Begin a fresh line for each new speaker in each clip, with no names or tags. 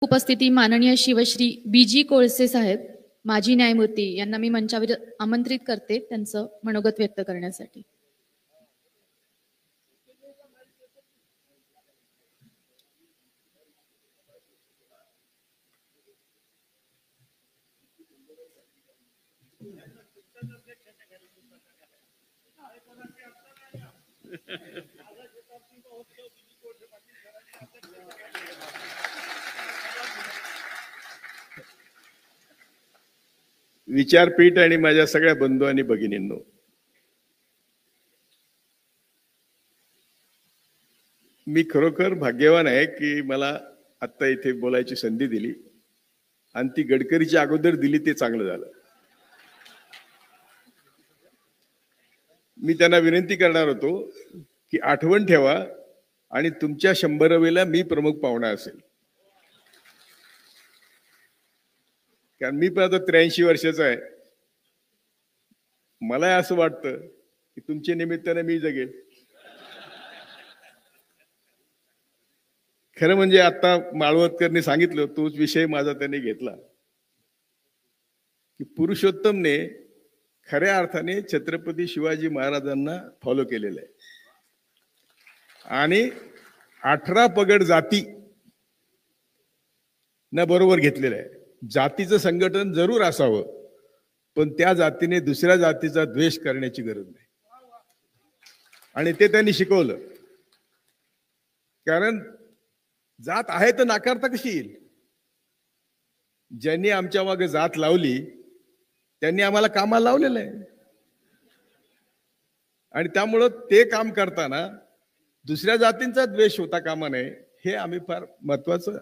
उपस्थिती माननीय शिवश्री बीजी कोळसे साहेब माजी न्यायमूर्ती यांना मी मंचावर आमंत्रित करते त्यांचं मनोगत व्यक्त करण्यासाठी.
विचारपीठ आणि माझ्या सगळ्या बंधू आणि भगिनींनो, मी खरोखर भाग्यवान आहे की मला आता इथे बोलायची संधी दिली आणि ती गडकरीच्या अगोदर दिली ते चांगलं झालं. मी त्यांना विनंती करणार होतो की आठवण ठेवा आणि तुमच्या 100वेला मी प्रमुख पाहुणा असेल, कारण मी पण आता 83 वर्षाचा आहे. मला असं वाटतं की तुमच्या निमित्ताने मी जगेल. खरं म्हणजे आता माळवदकरने सांगितलं, तोच विषय माझा त्याने घेतला की पुरुषोत्तमने खऱ्या अर्थाने छत्रपती शिवाजी महाराजांना फॉलो केलेलं आहे आणि 18 पगड जाती ना बरोबर घेतलेलं आहे. जातीचं संघटन जरूर असावं, पण त्या जातीने दुसऱ्या जातीचा द्वेष करण्याची गरज नाही आणि ते त्यांनी शिकवलं. कारण जात आहे तर नाकारता कशी येईल? ज्यांनी आमच्या मागे जात लावली त्यांनी आम्हाला कामाला लावलेलं आहे आणि त्यामुळं ते काम करताना दुसऱ्या जातींचा द्वेष होता कामा नये, हे आम्ही फार महत्वाचं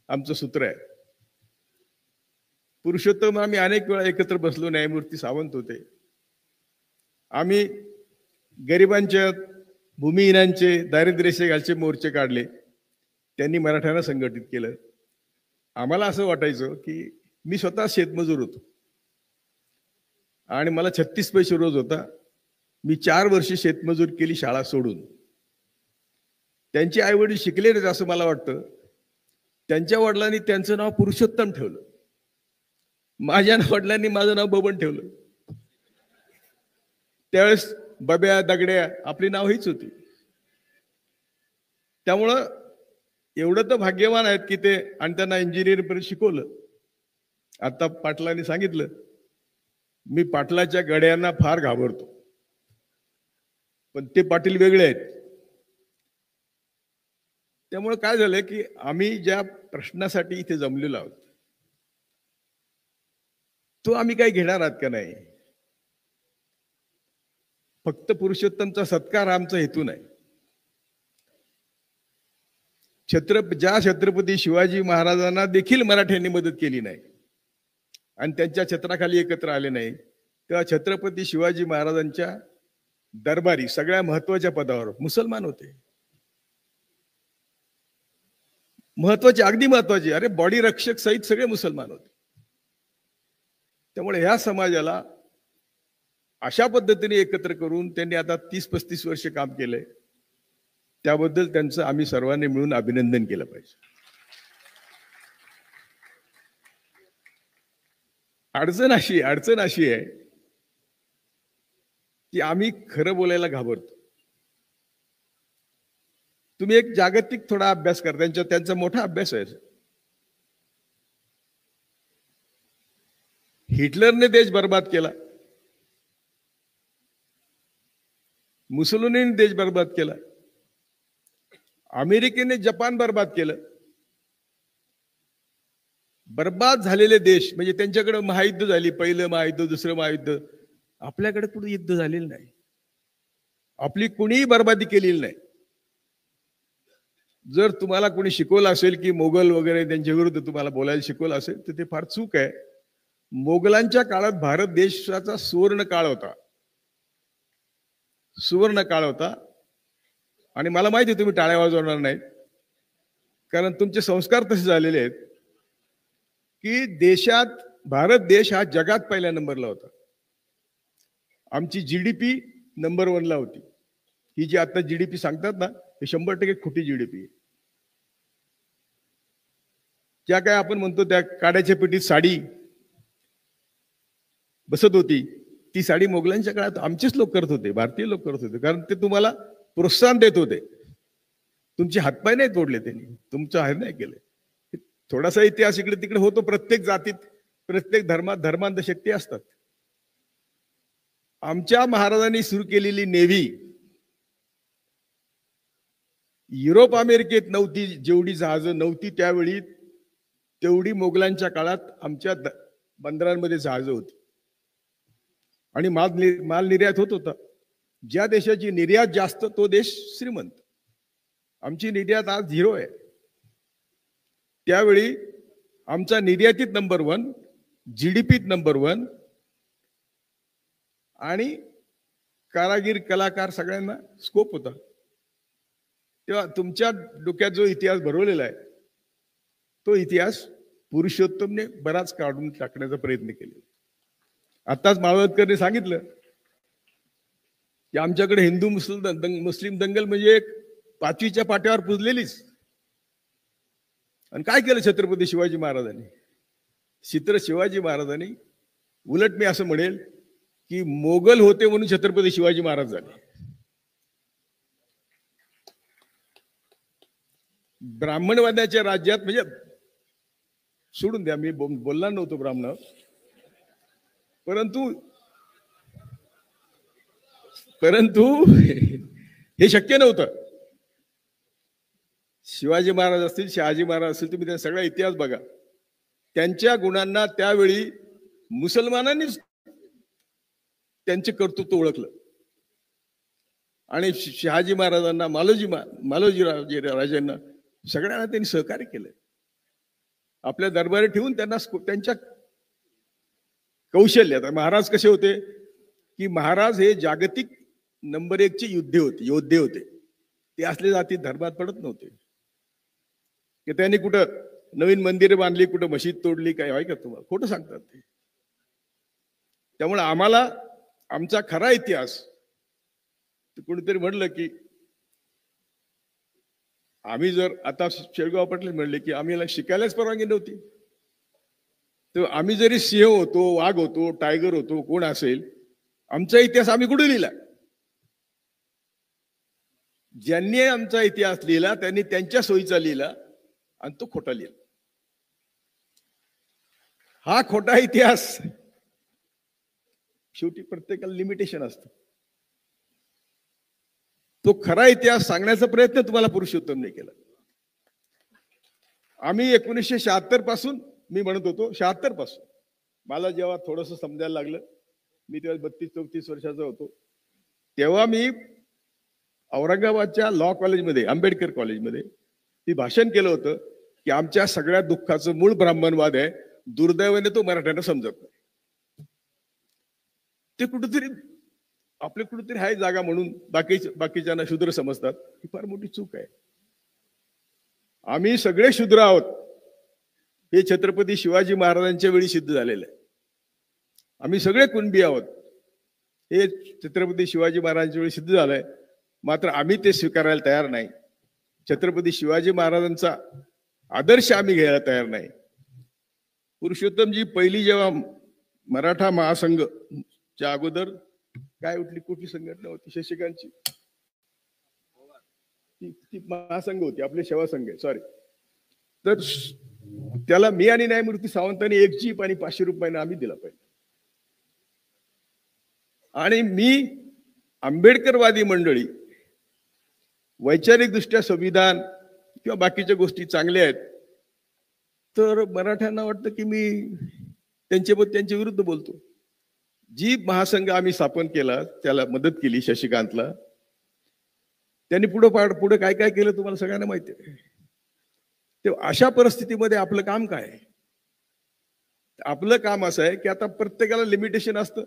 आमचं सूत्र आहे. पुरुषोत्तम आम्ही अनेक वेळा एकत्र बसलो. न्यायमूर्ती सावंत होते. आम्ही गरिबांच्या, भूमिहीनांचे, दारिद्र्यरेषेखालचे मोर्चे काढले. त्यांनी मराठ्यांना संघटित केलं. आम्हाला असं वाटायचं की मी स्वतः शेतमजूर होतो आणि मला 36 पैसे रोज होता. मी 4 वर्ष शेतमजूर केली शाळा सोडून. त्यांचे आई वडील शिकले नाहीत असं मला वाटतं. त्यांच्या वडिलांनी त्यांचं नाव पुरुषोत्तम ठेवलं. माझ्या वडिलांनी माझं नाव बबन ठेवलं. त्यावेळेस बब्या, दगड्या आपली नाव हीच होती. त्यामुळं एवढं तर भाग्यवान आहेत की ते, आणि त्यांना इंजिनिअरिंग पर्यंत शिकवलं. आता पाटलांनी सांगितलं, मी पाटलाच्या गड्यांना फार घाबरतो, पण ते पाटील वेगळे आहेत. त्यामुळे काय झालं की आम्ही ज्या प्रश्नासाठी इथे जमलेलो आहोत तो आम्ही काही घेणार आहात का नाही? फक्त पुरुषोत्तमचा सत्कार आमचा हेतू नाही. ज्या छत्रपती शिवाजी महाराजांना देखील मराठ्यांनी मदत केली नाही आणि त्यांच्या छत्राखाली एकत्र आले नाही, तेव्हा छत्रपती शिवाजी महाराजांच्या दरबारी सगळ्या महत्वाच्या पदावर मुसलमान होते. महत्वाचे, अगदी महत्वाचे, अरे बॉडी रक्षक सहित सगळे मुसलमान होते. त्यामुळे ह्या समाजाला अशा पद्धतीने एकत्र करून त्यांनी आता 30-35 वर्ष काम केलंय. त्याबद्दल त्यांचं आम्ही सर्वांनी मिळून अभिनंदन केलं पाहिजे. अडचण अशी आहे की आम्ही खरं बोलायला घाबरतो. तुम्ही एक जागतिक थोडा अभ्यास करा, त्यांचा मोठा अभ्यास आहे. हिटलरने देश बर्बाद केला, मुसोलिनीने देश बर्बाद केला, अमेरिकेने जपान बर्बाद केलं. बर्बाद झालेले देश म्हणजे त्यांच्याकडे महायुद्ध झाली, पहिलं महायुद्ध, दुसरं महायुद्ध. आपल्याकडे कुठे युद्ध झालेलं नाही, आपली कुणीही बर्बादी केलेली नाही. जर तुम्हाला कोणी शिकवलं असेल की मोगल वगैरे त्यांच्या विरुद्ध तुम्हाला बोलायला शिकवलं असेल तर ते फार चूक आहे. मोगलांच्या काळात भारत देशाचा सुवर्ण काळ होता, सुवर्ण काळ होता. आणि मला माहिती आहे तुम्ही टाळ्या वाजवणार नाहीत, कारण तुमचे संस्कार तसे झालेले आहेत की देशात भारत देश हा जगात पहिल्या नंबरला होता. आमची जीडीपी नंबर 1ला होती. ही जी आता जीडीपी सांगतात ना, हे 100% खोटी जीडीपी आहे. ज्या काय आपण म्हणतो त्या काड्याच्या पेटीत साडी बसत होती, ती साडी मोगलांच्या काळात आमचेच लोक करत होते, भारतीय लोक करत होते, कारण ते तुम्हाला प्रोत्साहन देत होते. तुमचे हातपाय नाही तोडले त्यांनी, तुमचं हाय नाही केले. थोडासा इतिहास इकडे तिकडे होतो. प्रत्येक जातीत, प्रत्येक धर्मांत शक्ती असतात. आमच्या महाराजांनी सुरू केलेली नेव्ही युरोप अमेरिकेत नव्हती, जेवढी जहाजं नव्हती त्यावेळी, तेवढी मोगलांच्या काळात आमच्या बंदरांमध्ये जहाजं होती आणि माल निर्यात होत होता. ज्या देशाची निर्यात जास्त तो देश श्रीमंत. आमची निर्यात आज 0 आहे. त्यावेळी आमचा निर्यातीत नंबर 1, GDPत नंबर 1 आणि कारागीर कलाकार सगळ्यांना स्कोप होता. तेव्हा तुमच्या डोक्यात जो इतिहास भरवलेला आहे तो इतिहास पुरुषोत्तमने बराच काढून टाकण्याचा प्रयत्न केला. आताच माळवदकरने सांगितलं की आमच्याकडे हिंदू मुस्लिम दंगल म्हणजे एक 5वीच्या पाट्यावर पुजलेलीच. आणि काय केलं छत्रपती शिवाजी महाराजांनी? शिवाजी महाराजांनी, उलट मी असं म्हणेल की मोगल होते म्हणून छत्रपती शिवाजी महाराज झाले. ब्राह्मणवाद्याच्या राज्यात, म्हणजे सोडून द्या, मी बोलणार नव्हतो ब्राह्मण, परंतु हे शक्य नव्हतं. शिवाजी महाराज असतील, शहाजी महाराज असतील, तुम्ही त्यांचा सगळा इतिहास बघा. त्यांच्या गुणांना त्यावेळी मुसलमानांनीच त्यांचे कर्तृत्व ओळखलं आणि शहाजी महाराजांना, मालोजी राजांना सगळ्यांना त्यांनी सहकार्य केलं. आपल्या दरबारी ठेवून त्यांना त्यांच्या कौशल्य. महाराज कसे होते की महाराज हे जागतिक नंबर 1 चे योद्धे होते. ते असले जाती धर्मात पडत नव्हते की त्यांनी कुठं नवीन मंदिरं बांधली, कुठं मशीद तोडली, काय आहे का तुम्हाला? खोटं सांगतात ते. त्यामुळे आम्हाला आमचा खरा इतिहास, कोणीतरी म्हणलं की आम्ही जर आता शेळगाव पाटील म्हणले की आम्हाला शिकायलाच परवानगी नव्हती, तर आम्ही जरी सिंह होतो, वाघ होतो, टायगर होतो, कोण असेल, आमचा इतिहास आम्ही कुठे लिहिला? ज्यांनी आमचा इतिहास लिहिला त्यांनी त्यांच्या सोयीचा लिहिला आणि तो खोटा लिहिला. हा खोटा इतिहास, शेवटी प्रत्येकाला लिमिटेशन असतं. तो खरा इतिहास सांगण्याचा प्रयत्न तुम्हाला पुरुषोत्तमने केला. आम्ही 1976 पासून, मी म्हणत होतो 76 पासून, मला जेव्हा थोडंसं समजायला लागलं, मी तेव्हा 32-34 वर्षाचा होतो, तेव्हा मी औरंगाबादच्या लॉ कॉलेजमध्ये, आंबेडकर कॉलेजमध्ये ती भाषण केलं होतं की आमच्या सगळ्या दुःखाचं मूळ ब्राह्मणवाद आहे. दुर्दैवाने तो मराठ्यांना समजत नाही. ते कुठेतरी आपले कुठेतरी आहे जागा म्हणून बाकीच्यांना शूद्र समजतात. ही फार मोठी चूक आहे. आम्ही सगळे शूद्र आहोत हे छत्रपती शिवाजी महाराजांच्या वेळी सिद्ध झालेलं आहे. आम्ही सगळे कुणबी आहोत हे छत्रपती शिवाजी महाराजांच्या वेळी सिद्ध झालंय. मात्र आम्ही ते स्वीकारायला तयार नाही. छत्रपती शिवाजी महाराजांचा आदर्श आम्ही घ्यायला तयार नाही. पुरुषोत्तमजी, पहिली जेव्हा मराठा महासंघच्या अगोदर काय कुठली संघटना होती शशिकांतची, ती महासंघ होती, आपले सेवा संघ आहे, सॉरी. तर त्याला मी आणि न्यायमूर्ती सावंतांनी 1 जीप आणि 500 रुपयाने आम्ही दिला पाहिजे. आणि मी आंबेडकरवादी मंडळी वैचारिक दृष्ट्या संविधान किंवा बाकीच्या गोष्टी चांगल्या आहेत, तर मराठ्यांना वाटतं की मी त्यांच्या विरुद्ध बोलतो. जी महासंघ आम्ही स्थापन केला त्याला मदत केली शशिकांतला, त्यांनी पुढे काय काय केलं तुम्हाला सगळ्यांना माहिती आहे. तेव्हा अशा परिस्थितीमध्ये आपलं काम काय आहे? आपलं काम असं आहे की आता प्रत्येकाला लिमिटेशन असतं.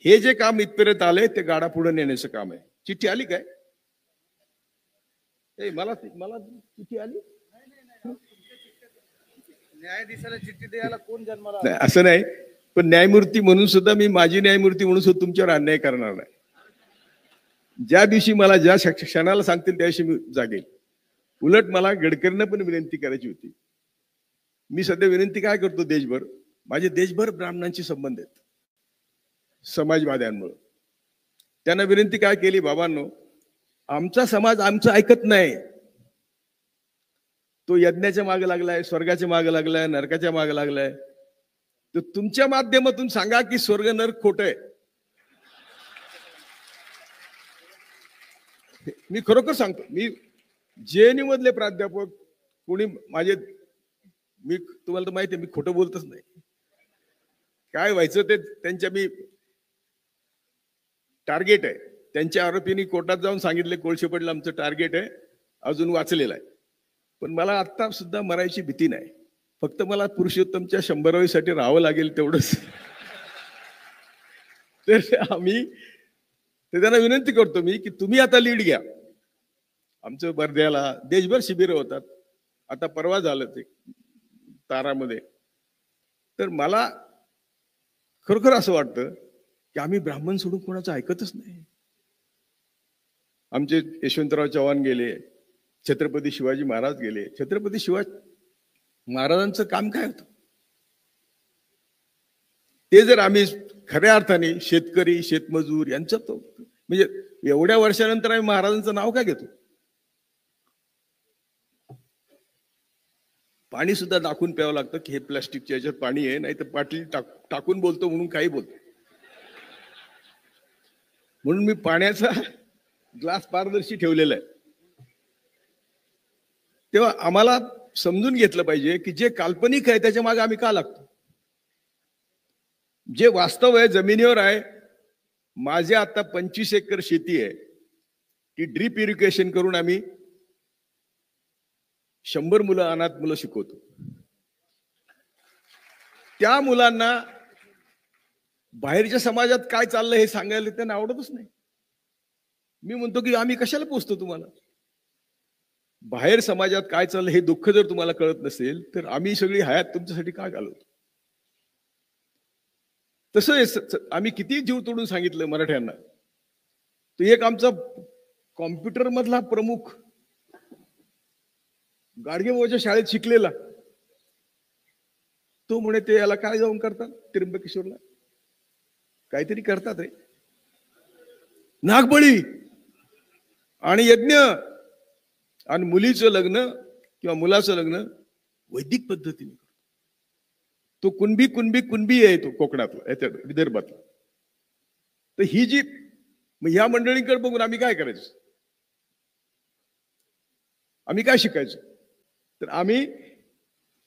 हे जे काम इथपर्यंत आले ते गाडा पुढे नेण्याचं काम आहे. चिठ्ठी आली काय? मला चिठ्ठी आली?
न्यायाधीशाला चिठ्ठी द्यायला कोण जन्माला?
नाही, असं नाही. पण न्यायमूर्ती म्हणून सुद्धा, मी माजी न्यायमूर्ती म्हणून सुद्धा तुमच्यावर अन्याय करणार नाही. ज्या दिवशी मला ज्या क्षणाला सांगतील त्या दिवशी मी जागेल. उलट मला गडकरींना पण विनंती करायची होती मी सध्या विनंती काय करतो देशभर, माझे देशभर ब्राह्मणांशी संबंध आहेत समाजवाद्यांमुळे. त्यांना विनंती काय केली, बाबांनो आमचा समाज आमचं ऐकत नाही, तो यज्ञाच्या मागे लागलाय, स्वर्गाच्या मागे लागलाय, नरकाच्या मागे लागलाय. तर तुमच्या माध्यमातून सांगा की स्वर्ग नरक खोट आहे. मी खरोखर सांगतो, मी जेएनयू मधले प्राध्यापक कोणी माझे, मी तुम्हाला तर माहिती आहे मी खोटं बोलतच नाही. काय व्हायचं ते त्यांच्या मी टार्गेट आहे. त्यांच्या आरोपींनी कोर्टात जाऊन सांगितले कोळशे पाटील आमचं टार्गेट आहे, अजून वाचलेलं आहे. पण मला आता सुद्धा मरायची भीती नाही, फक्त मला पुरुषोत्तमच्या 100वीसाठी राहावं लागेल तेवढंच. तर आम्ही त्यांना विनंती करतो मी की तुम्ही आता लीड घ्या. आमचं बर्ध्याला देशभर शिबिर होतात, आता परवा झालं ते तारामध्ये. तर मला खरोखर असं वाटतं की आम्ही ब्राह्मण सोडून कोणाचं ऐकतच नाही. आमचे यशवंतराव चव्हाण गेले, छत्रपती शिवाजी महाराज गेले. छत्रपती शिवाजी महाराजांचं काम काय होतं ते जर आम्ही खऱ्या अर्थाने शेतकरी शेतमजूर यांचं तो म्हणजे एवढ्या वर्षानंतर आम्ही महाराजांचं नाव काय घेतो. पाणी सुद्धा दाखवून प्यावं लागतं की हे प्लास्टिकच्या याच्यात पाणी आहे, नाही तर पाटील टाकून बोलतो म्हणून काही बोलतो. म्हणून मी पाण्याचा ग्लास पारदर्शी ठेवलेला आहे. तेव्हा आम्हाला समजून घेतलं पाहिजे की जे काल्पनिक आहे त्याच्या मागे आम्ही का लागतो. जे वास्तव आहे जमिनीवर आहे. माझे आता 25 एकर शेती आहे, ती ड्रीप इरिगेशन करून आम्ही 100 मुलं अनाथ मुलं शिकवतो. त्या मुलांना बाहेरच्या समाजात काय चाललंय हे सांगायला त्यांना आवडतच नाही. मी म्हणतो की आम्ही कशाला पोचतो तुम्हाला. बाहेर समाजात काय चाललं हे दुःख जर तुम्हाला कळत नसेल तर आम्ही सगळी हयात तुमच्यासाठी काय घालवतो. तसं आम्ही किती जीव तोडून सांगितलं मराठ्यांना. तो एक आमचा कॉम्प्युटर मधला प्रमुख गाडगेबाबाच्या शाळेत शिकलेला, तो म्हणे ते याला काय जाऊन करतात त्र्यंबकेश्वरला, काहीतरी करतात रे, नागबळी आणि यज्ञ आणि मुलीचं लग्न किंवा मुलाचं लग्न वैदिक पद्धतीने. तो कुणबी कुणबी कुणबी आहे, तो कोकणातला विदर्भातला. तर ही जी ह्या मंडळींकडे बघून आम्ही काय करायचं, आम्ही काय शिकायचं. तर आम्ही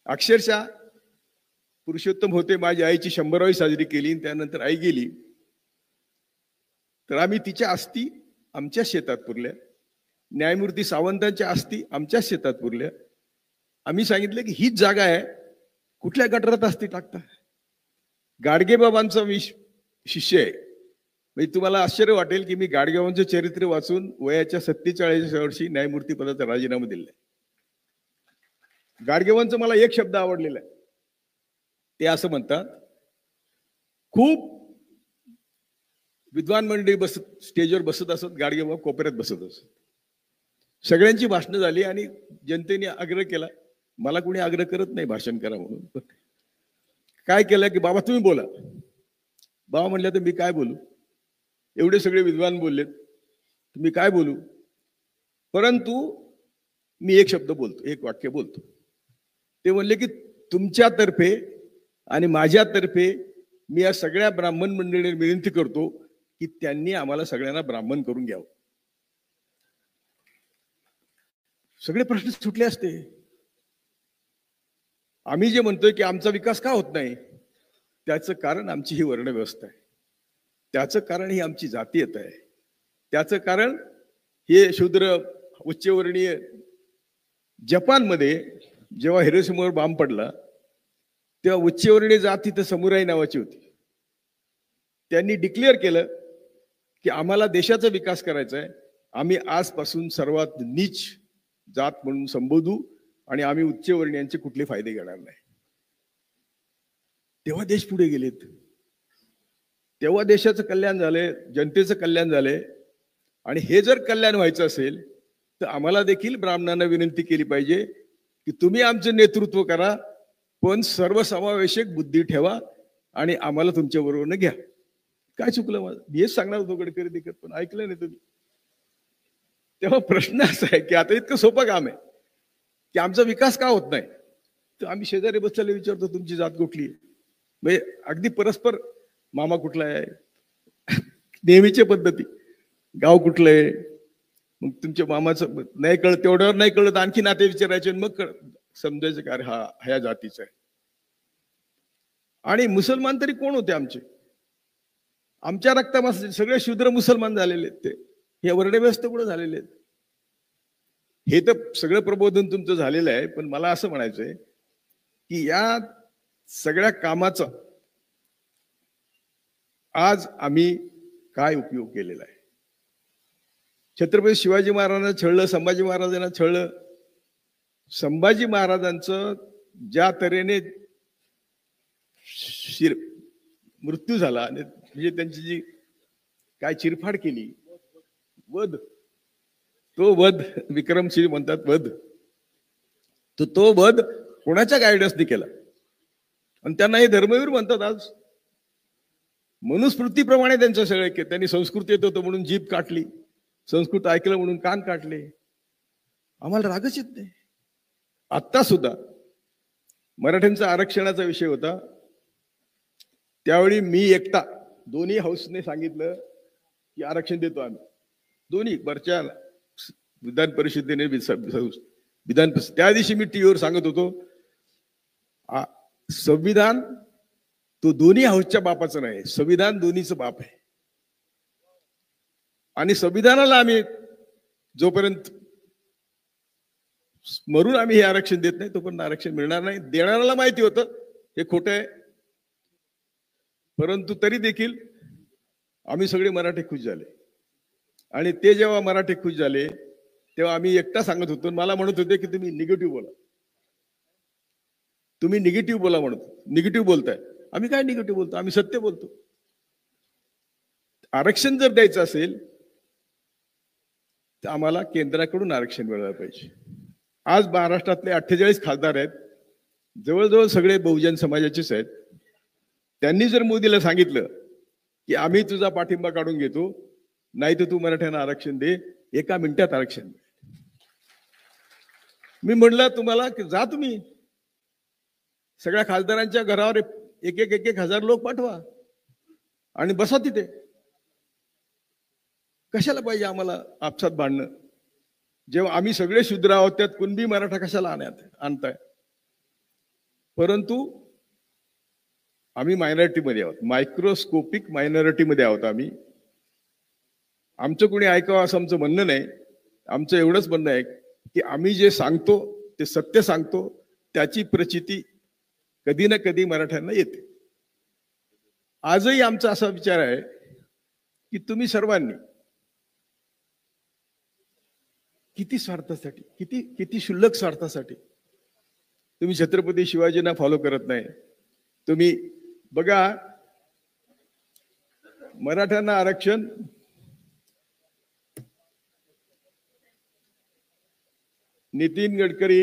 अक्षरशः पुरुषोत्तम होते, माझ्या आईची 100वी साजरी केली, त्यानंतर आई गेली. तर आम्ही तिच्या अस्थी आमच्या शेतात पुरल्या, न्यायमूर्ती सावंतांच्या अस्थी आमच्या शेतात पुरल्या. आम्ही सांगितलं की हीच जागा आहे, कुठल्या गटारात अस्थी टाकता. गाडगेबाबांचा मी शिष्य आहे. म्हणजे तुम्हाला आश्चर्य वाटेल की मी गाडगेबाबांचं चरित्र वाचून वयाच्या 47व्या वर्षी न्यायमूर्ती पदाचा राजीनामा दिलाय. गाडगेबाबांचा मला एक शब्द आवडलेला आहे. ते असं म्हणतात, खूप विद्वान मंडळी बसत स्टेजवर बसत असत, गाडगेबाबा कोपऱ्यात बसत असत. सगळ्यांची भाषणं झाली आणि जनतेने आग्रह केला. मला कोणी आग्रह करत नाही भाषण करा म्हणून. काय केलं की बाबा तुम्ही बोला. बाबा म्हणलं तर मी काय बोलू, एवढे सगळे विद्वान बोललेत, तुम्ही काय बोलू. परंतु मी एक शब्द बोलतो, एक वाक्य बोलतो. ते म्हणले की तुमच्यातर्फे आणि माझ्यातर्फे मी या सगळ्या ब्राह्मण मंडळींना विनंती करतो की त्यांनी आम्हाला सगळ्यांना ब्राह्मण करून घ्यावं. सगळे प्रश्न सुटले असते. आम्ही जे म्हणतोय की आमचा विकास का होत नाही, त्याचं कारण आमची ही वर्ण व्यवस्था आहे, त्याचं कारण ही आमची जातीयता आहे, त्याचं कारण हे शूद्र उच्चवर्णीय. जपानमध्ये जेव्हा हिरोशिमावर बॉम्ब पडला तेव्हा उच्चवर्णीय जात तिथं समुराई नावाची होती. त्यांनी डिक्लेअर केलं की आम्हाला देशाचा विकास करायचा आहे, आम्ही आजपासून सर्वात नीच जात म्हणून संबोधू आणि आम्ही उच्चवर्णीयांचे कुठले फायदे घेणार नाही. तेव्हा देश पुढे गेलेत, तेव्हा देशाचं कल्याण झालंय, जनतेचं कल्याण झालंय. आणि हे जर कल्याण व्हायचं असेल तर आम्हाला देखील ब्राह्मणांना विनंती केली पाहिजे की तुम्ही आमचं नेतृत्व करा, पण सर्वसमावेशक बुद्धी ठेवा आणि आम्हाला तुमच्या बरोबरनं घ्या. काय चुकलं माझं? मी हेच सांगणार होतो गडकरी देखत, पण ऐकलं नाही तुम्ही. तेव्हा प्रश्न असा आहे की आता इतकं सोपं काम आहे की आमचा विकास का होत नाही. तर आम्ही शेजारी बसलेले विचारतो तुमची जात कुठली आहे, म्हणजे अगदी परस्पर मामा कुठला आहे, नेहमीच्या पद्धती, गाव कुठलं आहे, मग तुमच्या मामाचं नाही कळत, तेवढ्यावर नाही कळत आणखी नाते विचारायचे, मग समजायचं का अरे हा ह्या जातीचा आहे. आणि मुसलमान तरी कोण होते आमचे? आमच्या रक्तामध्ये सगळे शूद्र मुसलमान झालेले आहेत. ते हे वर्णव्यस्त कुठं झालेले आहेत? हे तर सगळं प्रबोधन तुमचं झालेलं आहे, पण मला असं म्हणायचंय की या सगळ्या कामाचा आज आम्ही काय उपयोग केलेला आहे? छत्रपती शिवाजी महाराजांना छळलं, संभाजी महाराजांना छळलं. संभाजी महाराजांचं ज्या तऱ्हेने मृत्यू झाला आणि म्हणजे त्यांची जी काय चिरफाड केली, वध, तो वध विक्रमसिंह म्हणतात वध, तो वध कोणाच्या गायडन्सने केला? आणि त्यांना हे धर्मवीर म्हणतात आज. मनुस्मृतीप्रमाणे त्यांचं सगळं केलं. त्यांनी संस्कृत येत होतं म्हणून जीभ काटली, संस्कृत ऐकलं म्हणून कान काटले. आम्हाला रागच येत नाही. आत्ता सुद्धा मराठ्यांचा आरक्षणाचा विषय होता, त्यावेळी मी एकटा दोन्ही हाऊसने सांगितलं की आरक्षण देतो आम्ही. दोन्ही वरच्या विधान परिषदेने विधान परिषद, त्या दिवशी मी टीव्हीवर सांगत होतो संविधान तो दोन्ही हाऊसच्या बापाचं नाही, संविधान दोन्हीचं बाप आहे. आणि संविधानाला आम्ही जोपर्यंत मरून आम्ही हे आरक्षण देत नाही तोपर्यंत आरक्षण मिळणार नाही. देणाऱ्याला माहिती होतं हे खोटं आहे, परंतु तरी देखील आम्ही सगळे मराठी खुश झाले. आणि ते जेव्हा मराठी खुश झाले तेव्हा आम्ही एकटा सांगत होतो, मला म्हणत होते की तुम्ही निगेटिव्ह बोला, तुम्ही निगेटिव्ह बोला, म्हणत निगेटिव्ह बोलताय. आम्ही काय निगेटिव्ह बोलतो? आम्ही सत्य बोलतो. आरक्षण जर द्यायचं असेल तर आम्हाला केंद्राकडून आरक्षण मिळालं पाहिजे. आज महाराष्ट्रातले 48 खासदार आहेत, जवळजवळ सगळे बहुजन समाजाचेच आहेत. त्यांनी जर मोदीला सांगितलं की आम्ही तुझा पाठिंबा काढून घेतो, नाही तर तू मराठ्यांना आरक्षण दे, एका मिनिटात आरक्षण मिळेल. मी म्हणलं तुम्हाला की जा तुम्ही सगळ्या खासदारांच्या घरावर एक एक हजार लोक पाठवा आणि बसा तिथे. कशाला पाहिजे आम्हाला आपसात भांडणं? जेव्हा आम्ही सगळे शूद्र आहोत त्यात कुणबी मराठा कशाला आणताय? परंतु आम्ही मायनॉरिटीमध्ये आहोत, मायक्रोस्कोपिक मायनॉरिटीमध्ये आहोत आम्ही. आमचं कोणी ऐकावं असं आमचं म्हणणं नाही. आमचं एवढंच म्हणणं आहे की आम्ही जे सांगतो ते सत्य सांगतो, त्याची प्रचिती कधी ना कधी मराठ्यांना येते. आजही आमचा असा विचार आहे की तुम्ही सर्वांनी किती स्वार्थासाठी, किती क्षुल्लक स्वार्थासाठी तुम्ही छत्रपती शिवाजींना फॉलो करत नाही. तुम्ही बघा, मराठ्यांना आरक्षण नितीन गडकरी,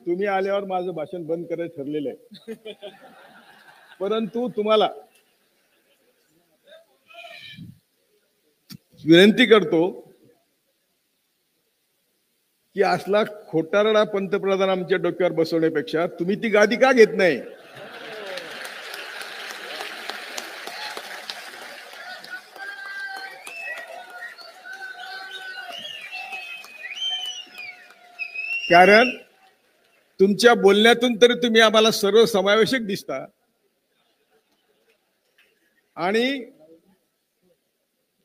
तुम्ही आल्यावर माझं भाषण बंद करायचं ठरलेलं आहे. परंतु तुम्हाला विनंती करतो की असला खोटारडा पंतप्रधान आमच्या डोक्यावर बसवण्यापेक्षा तुम्ही ती गादी का घेत नाही? कारण तुमच्या बोलण्यातून तरी तुम्ही आम्हाला सर्वसमावेशक दिसता. आणि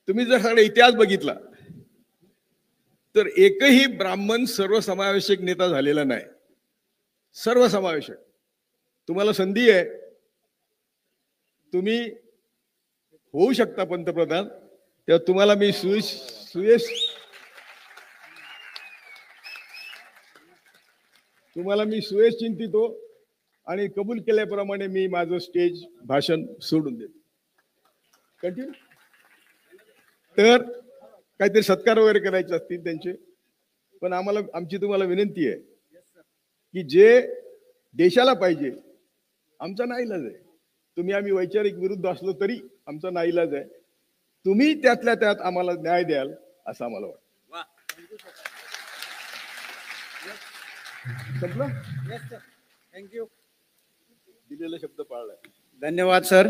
तुम्ही जर सगळा इतिहास बघितला तर एकही ब्राह्मण सर्वसमावेशक नेता झालेला नाही. सर्वसमावेशक तुम्हाला संधी आहे, तुम्ही होऊ शकता पंतप्रधान. तेव्हा तुम्हाला मी सुयश चिंतितो आणि कबूल केल्याप्रमाणे मी माझं स्टेज भाषण सोडून देतो. कंटिन्यू. तर काहीतरी सत्कार वगैरे करायचे असतील त्यांचे, पण आमची तुम्हाला विनंती आहे की जे देशाला पाहिजे, आमचा नाईलाज आहे. आम्ही वैचारिक विरुद्ध असलो तरी आमचा नाईलाज आहे. तुम्ही त्यातल्या त्यात आम्हाला न्याय द्याल असं आम्हाला वाटतं. संपलं?
थँक्यू.
दिलेला शब्द पाळलाय.
धन्यवाद सर.